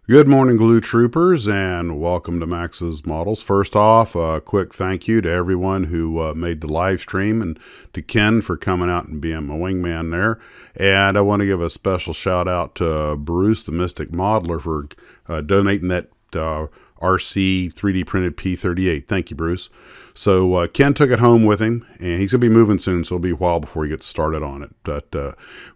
Good morning, Glue Troopers, and welcome to Max's Models. First off, a quick thank you to everyone who made the live stream, and to Ken for coming out and being my wingman there. And I want to give a special shout out to Bruce, the Mystic Modeler, for donating that RC 3D printed P38. Thank you, Bruce. So Ken took it home with him, and he's going to be moving soon, so it'll be a while before he gets started on it. But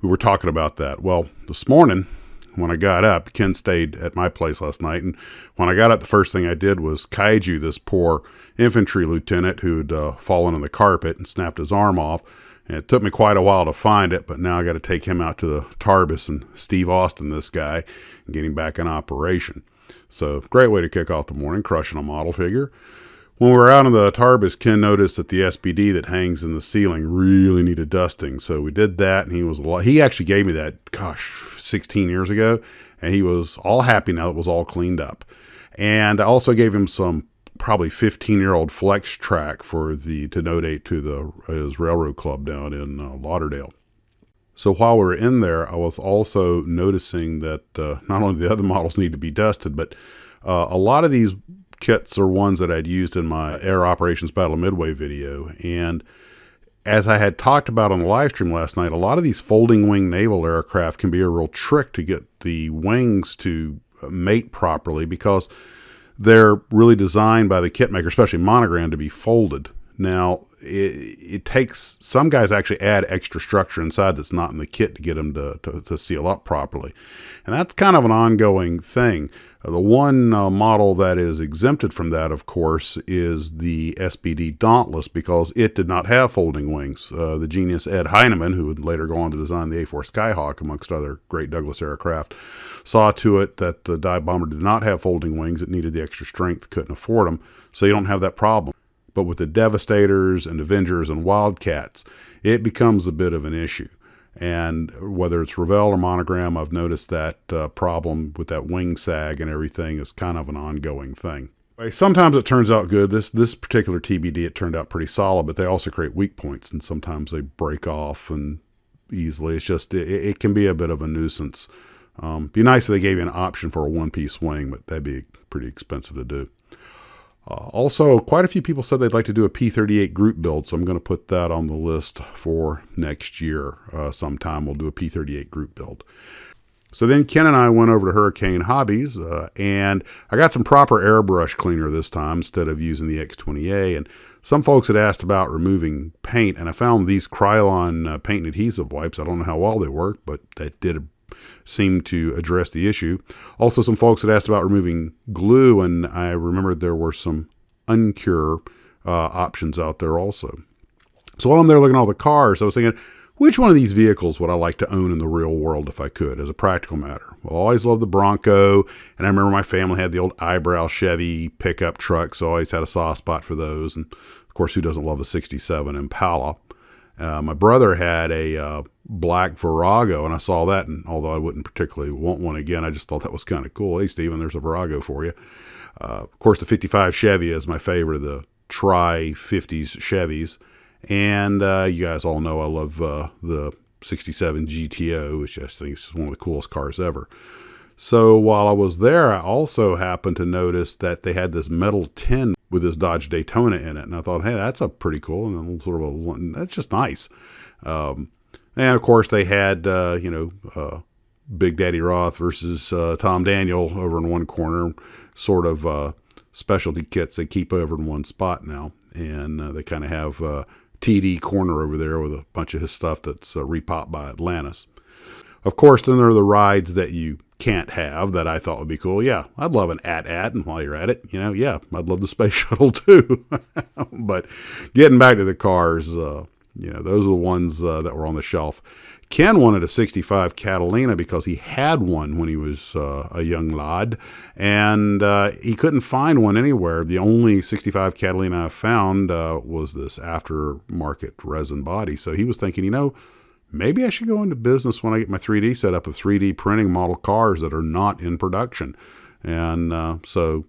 we were talking about that. Well, this morning, when I got up, Ken stayed at my place last night, and when I got up, the first thing I did was Kaiju this poor infantry lieutenant who'd fallen on the carpet and snapped his arm off. And it took me quite a while to find it, but now I got to take him out to the Tarbis and Steve Austin this guy and get him back in operation. So great way to kick off the morning, crushing a model figure. When we were out in the Tarbis, Ken noticed that the Sbd that hangs in the ceiling really needed dusting. So we did that, and he actually gave me that, 16 years ago, and he was all happy now it was all cleaned up. And I also gave him some probably 15-year-old Flex track to donate to his railroad club down in Lauderdale. So while we were in there, I was also noticing that not only the other models need to be dusted, but a lot of these kits are ones that I'd used in my Air Operations Battle Midway video. And as I had talked about on the live stream last night, a lot of these folding wing naval aircraft can be a real trick to get the wings to mate properly, because they're really designed by the kit maker, especially Monogram, to be folded. Now, it takes, some guys actually add extra structure inside that's not in the kit to get them to seal up properly. And that's kind of an ongoing thing. The one model that is exempted from that, of course, is the Sbd Dauntless, because it did not have folding wings. The genius Ed Heinemann, who would later go on to design the A4 Skyhawk, amongst other great Douglas aircraft, saw to it that the dive bomber did not have folding wings. It needed the extra strength, couldn't afford them, so you don't have that problem. But with the Devastators and Avengers and Wildcats, it becomes a bit of an issue. And whether it's Revell or Monogram, I've noticed that problem with that wing sag and everything is kind of an ongoing thing. Sometimes it turns out good. This particular TBD, it turned out pretty solid, but they also create weak points, and sometimes they break off and easily. It's just, it can be a bit of a nuisance. Be nice if they gave you an option for a one-piece wing, but that'd be pretty expensive to do. Also, quite a few people said they'd like to do a P38 group build, so I'm going to put that on the list for next year. Sometime we'll do a P38 group build. So then Ken and I went over to Hurricane Hobbies, and I got some proper airbrush cleaner this time instead of using the X20A. And some folks had asked about removing paint, and I found these Krylon paint and adhesive wipes. I don't know how well they work, but that did seem to address the issue. Also, some folks had asked about removing glue, and I remembered there were some Uncure options out there also. So while I'm there looking at all the cars, I was thinking, which one of these vehicles would I like to own in the real world if I could, as a practical matter? Well, I always loved the Bronco, and I remember my family had the old eyebrow Chevy pickup trucks, so I always had a soft spot for those. And of course, who doesn't love a 67 Impala? My brother had a black Virago, and I saw that, and although I wouldn't particularly want one again, I just thought that was kind of cool. Hey, Steven, there's a Virago for you. Of course, the 55 Chevy is my favorite of the tri-50s Chevys. And you guys all know I love the 67 GTO, which I think is one of the coolest cars ever. So while I was there, I also happened to notice that they had this metal tin with this Dodge Daytona in it. And I thought, hey, that's a pretty cool, and sort of that's just nice. And of course, they had, Big Daddy Roth versus Tom Daniel over in one corner, sort of specialty kits they keep over in one spot now. And they kind of have TD corner over there with a bunch of his stuff that's repopped by Atlantis. Of course, then there are the rides that you can't have that I thought would be cool. Yeah, I'd love an AT-AT, and while you're at it, yeah, I'd love the space shuttle too. But getting back to the cars, those are the ones that were on the shelf. Ken wanted a 65 Catalina because he had one when he was a young lad, and he couldn't find one anywhere. The only 65 Catalina I found was this aftermarket resin body. So he was thinking, maybe I should go into business when I get my 3D setup of 3D printing model cars that are not in production. And so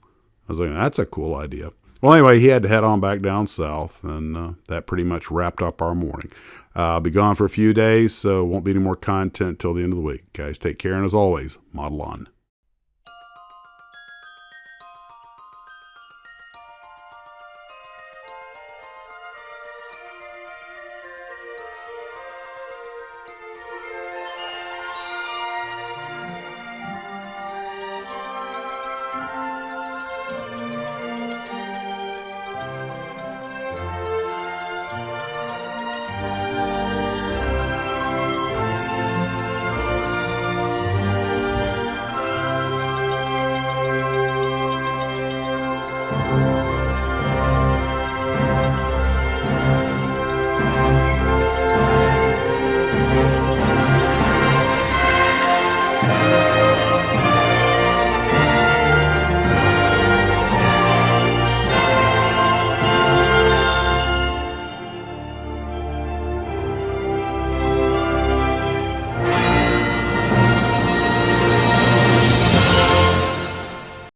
I was like, that's a cool idea. Well, anyway, he had to head on back down south, and that pretty much wrapped up our morning. I'll be gone for a few days, so won't be any more content till the end of the week. Guys, take care, and as always, model on.